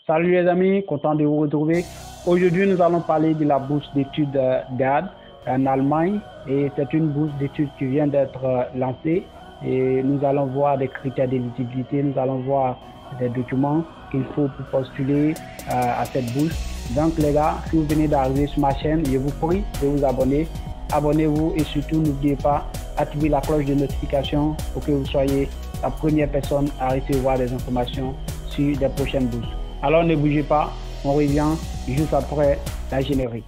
Salut les amis, content de vous retrouver. Aujourd'hui, nous allons parler de la bourse d'études DAAD en Allemagne. Et c'est une bourse d'études qui vient d'être lancée. Et nous allons voir des critères d'éligibilité, nous allons voir des documents qu'il faut pour postuler à cette bourse. Donc les gars, si vous venez d'arriver sur ma chaîne, je vous prie de vous abonner. Abonnez-vous et surtout n'oubliez pas d'activer la cloche de notification pour que vous soyez la première personne à recevoir des informations sur des prochaines bourses. Alors ne bougez pas, on revient juste après la générique.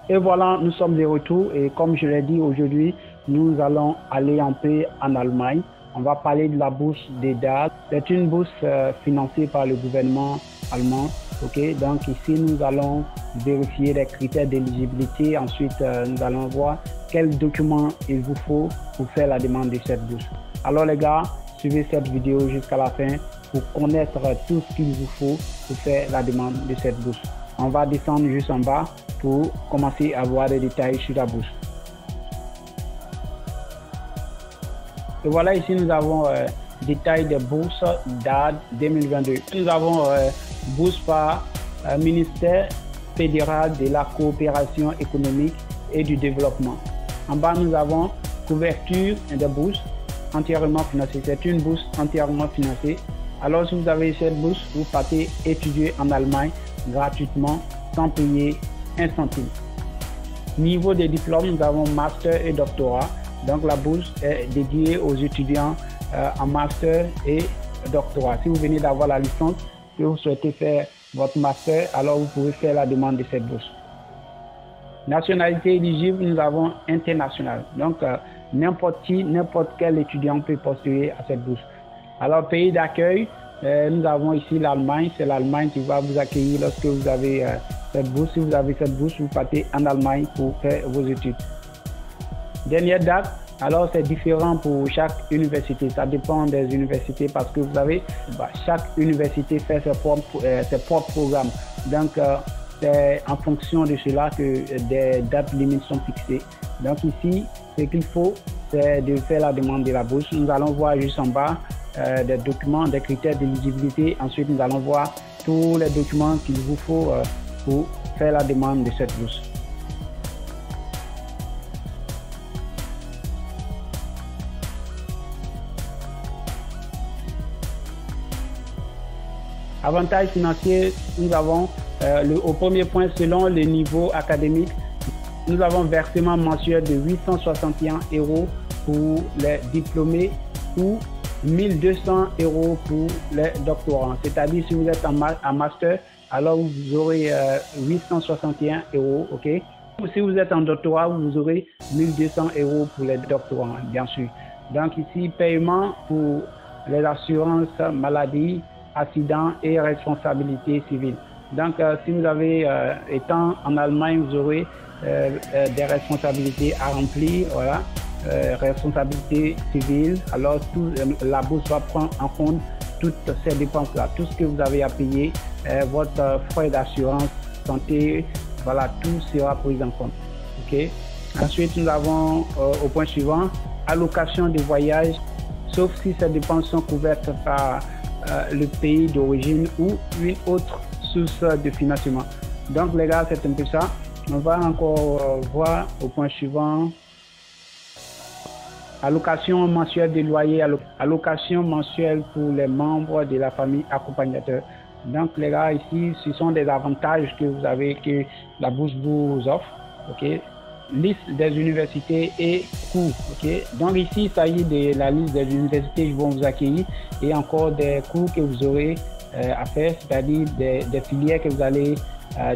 Et voilà, nous sommes de retour et comme je l'ai dit aujourd'hui, nous allons aller en paix en Allemagne. On va parler de la bourse des DAAD. C'est une bourse financée par le gouvernement allemand. Okay? Donc ici, nous allons vérifier les critères d'éligibilité. Ensuite, nous allons voir quels documents il vous faut pour faire la demande de cette bourse. Alors les gars, suivez cette vidéo jusqu'à la fin pour connaître tout ce qu'il vous faut pour faire la demande de cette bourse. On va descendre juste en bas pour commencer à voir les détails sur la bourse. Et voilà, ici nous avons détail des bourses DAAD 2022. Nous avons bourse par ministère fédéral de la coopération économique et du développement. En bas, nous avons couverture des bourses entièrement financée. C'est une bourse entièrement financée. Alors, si vous avez cette bourse, vous partez étudier en Allemagne gratuitement sans payer un centime. Niveau des diplômes, nous avons master et doctorat. Donc la bourse est dédiée aux étudiants en master et doctorat. Si vous venez d'avoir la licence, que vous souhaitez faire votre master, alors vous pouvez faire la demande de cette bourse. Nationalité éligible, nous avons international. Donc n'importe quel étudiant peut postuler à cette bourse. Alors pays d'accueil, nous avons ici l'Allemagne. C'est l'Allemagne qui va vous accueillir lorsque vous avez cette bourse. Si vous avez cette bourse, vous partez en Allemagne pour faire vos études. Dernière date, alors c'est différent pour chaque université, ça dépend des universités parce que vous savez, chaque université fait ses propres programmes. Donc c'est en fonction de cela que des dates limites sont fixées. Donc ici, ce qu'il faut, c'est de faire la demande de la bourse. Nous allons voir juste en bas des documents, des critères d'éligibilité. Ensuite, nous allons voir tous les documents qu'il vous faut pour faire la demande de cette bourse. Avantages financiers, nous avons au premier point, selon le niveau académique, nous avons versement mensuel de 861 € pour les diplômés ou 1200 € pour les doctorants. C'est-à-dire si vous êtes en master, alors vous aurez 861 €, ok? Ou si vous êtes en doctorat, vous aurez 1200 € pour les doctorants, bien sûr. Donc ici, paiement pour les assurances maladie, accident et responsabilité civile. Donc, si vous avez, étant en Allemagne, vous aurez des responsabilités à remplir, voilà, responsabilité civile. Alors, la bourse va prendre en compte toutes ces dépenses-là, tout ce que vous avez à payer, votre frais d'assurance santé, voilà, tout sera pris en compte. Ok. Ensuite, nous avons au point suivant, allocation de voyage, sauf si ces dépenses sont couvertes par le pays d'origine ou une autre source de financement. Donc les gars, c'est un peu ça. On va encore voir au point suivant. Allocation mensuelle de loyer, allocation mensuelle pour les membres de la famille accompagnateur. Donc les gars, ici, ce sont des avantages que vous avez, que la bourse vous offre. Ok. Liste des universités et cours. Okay? Donc ici, il s'agit de la liste des universités qui vont vous accueillir et encore des cours que vous aurez à faire, c'est-à-dire des filières que vous allez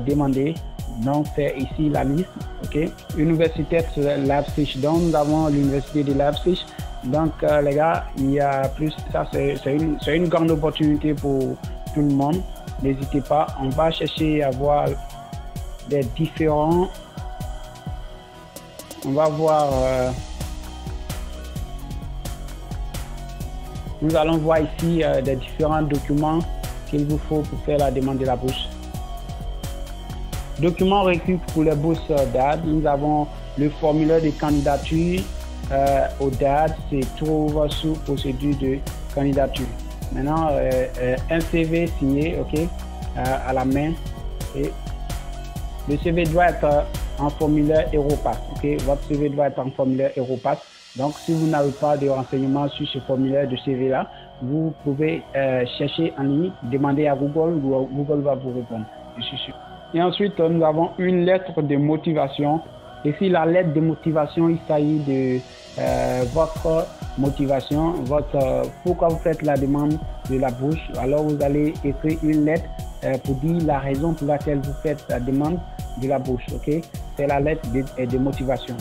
demander. Donc c'est ici la liste. Okay? Université de Leipzig. Donc nous avons l'université de Leipzig. Donc les gars, il y a plus, ça c'est une grande opportunité pour tout le monde. N'hésitez pas, on va chercher à voir des différents. On va voir nous allons voir ici des différents documents qu'il vous faut pour faire la demande de la bourse. Documents requis pour les bourses DAAD. Nous avons le formulaire de candidature au DAAD, se trouve sous procédure de candidature. Maintenant, un CV signé, à la main. Et le CV doit être en formulaire Europass. Votre CV doit être en formulaire Europass. Donc, si vous n'avez pas de renseignements sur ce formulaire de CV-là, vous pouvez chercher en ligne, demander à Google, Google va vous répondre, je suis sûr. Et ensuite, nous avons une lettre de motivation. Ici, la lettre de motivation, il s'agit de votre motivation, pourquoi vous faites la demande de la bourse. Alors, vous allez écrire une lettre pour dire la raison pour laquelle vous faites la demande de la bourse. C'est la lettre de motivation.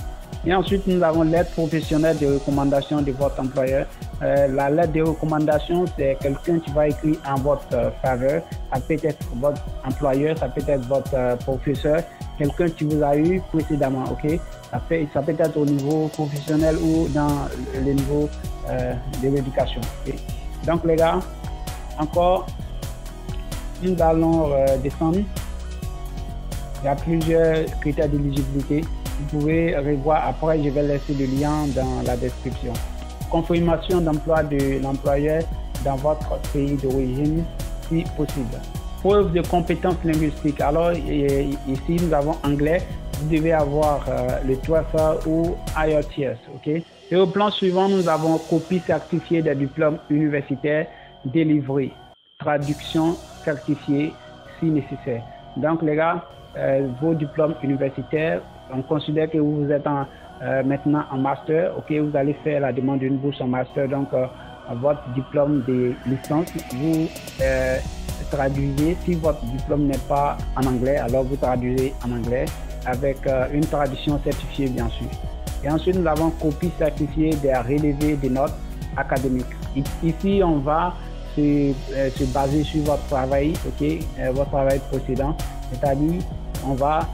Et ensuite, nous avons lettre professionnelle de recommandation de votre employeur. La lettre de recommandation, c'est quelqu'un qui va écrire en votre faveur. Ça peut être votre employeur, ça peut être votre professeur, quelqu'un qui vous a eu précédemment. Ça peut être au niveau professionnel ou dans le niveau de l'éducation. Donc, les gars, encore, nous allons descendre. Il y a plusieurs critères d'éligibilité. Vous pouvez revoir après, je vais laisser le lien dans la description. Confirmation d'emploi de l'employeur dans votre pays d'origine, si possible. Preuve de compétences linguistiques. Alors, ici, nous avons anglais. Vous devez avoir le TOEFL ou IELTS. Et au plan suivant, nous avons copie certifiée des diplômes universitaires délivrés. Traduction certifiée, si nécessaire. Donc, les gars, vos diplômes universitaires, on considère que vous êtes maintenant en master, vous allez faire la demande d'une bourse en master, donc votre diplôme de licence, vous traduisez, si votre diplôme n'est pas en anglais, alors vous traduisez en anglais avec une traduction certifiée bien sûr. Et ensuite, nous avons copie certifiée des relevés des notes académiques. Ici, on va se baser sur votre travail, votre travail précédent, c'est-à-dire on va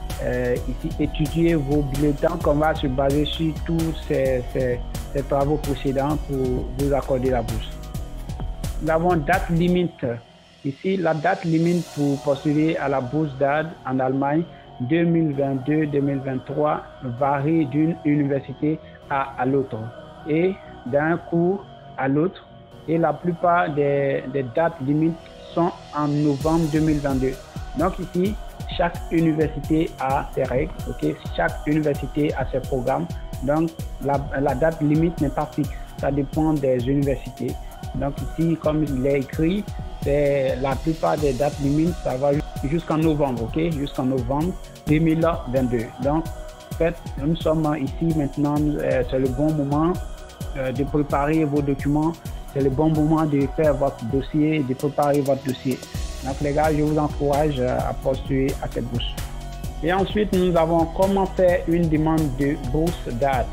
ici étudier vos bulletins, qu'on va se baser sur tous ces travaux précédents pour vous accorder la bourse. Nous avons date limite. Ici, la date limite pour postuler à la bourse DAAD en Allemagne 2022-2023 varie d'une université à l'autre et d'un cours à l'autre. Et la plupart des dates limites sont en novembre 2022. Donc ici, chaque université a ses règles, chaque université a ses programmes. Donc la date limite n'est pas fixe, ça dépend des universités. Donc ici, comme il est écrit, c'est la plupart des dates limites, ça va jusqu'en novembre, jusqu'en novembre 2022. Donc en fait, nous sommes ici maintenant, c'est le bon moment de préparer vos documents. C'est le bon moment de faire votre dossier, de préparer votre dossier. Donc les gars, je vous encourage à postuler à cette bourse. Et ensuite, nous avons comment faire une demande de bourse DAAD.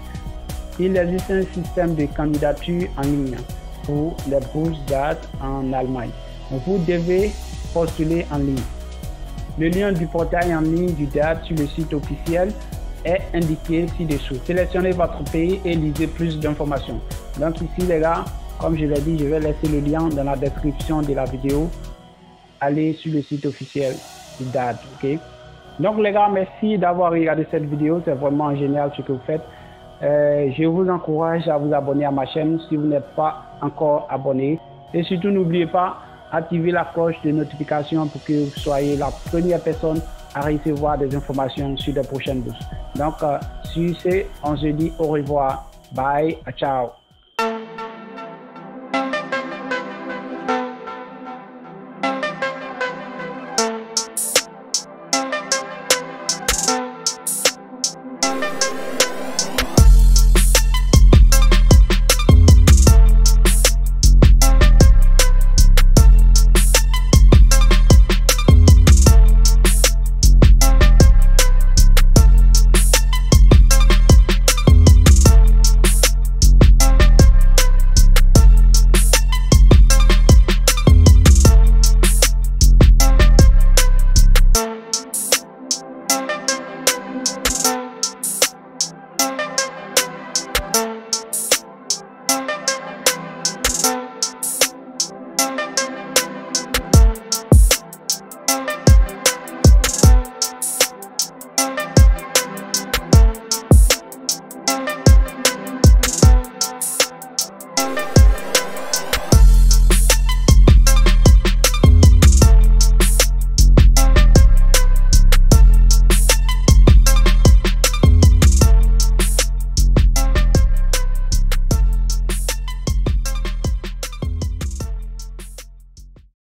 Il existe un système de candidature en ligne pour les bourses DAAD en Allemagne. Vous devez postuler en ligne. Le lien du portail en ligne du DAAD sur le site officiel est indiqué ci-dessous. Sélectionnez votre pays et lisez plus d'informations. Donc ici les gars, comme je l'ai dit, je vais laisser le lien dans la description de la vidéo. Allez sur le site officiel du DAAD. Donc les gars, merci d'avoir regardé cette vidéo. C'est vraiment génial ce que vous faites. Je vous encourage à vous abonner à ma chaîne si vous n'êtes pas encore abonné. Et surtout, n'oubliez pas d'activer la cloche de notification pour que vous soyez la première personne à recevoir des informations sur les prochaines bourses. Donc, sur ce, on se dit au revoir. Bye, ciao.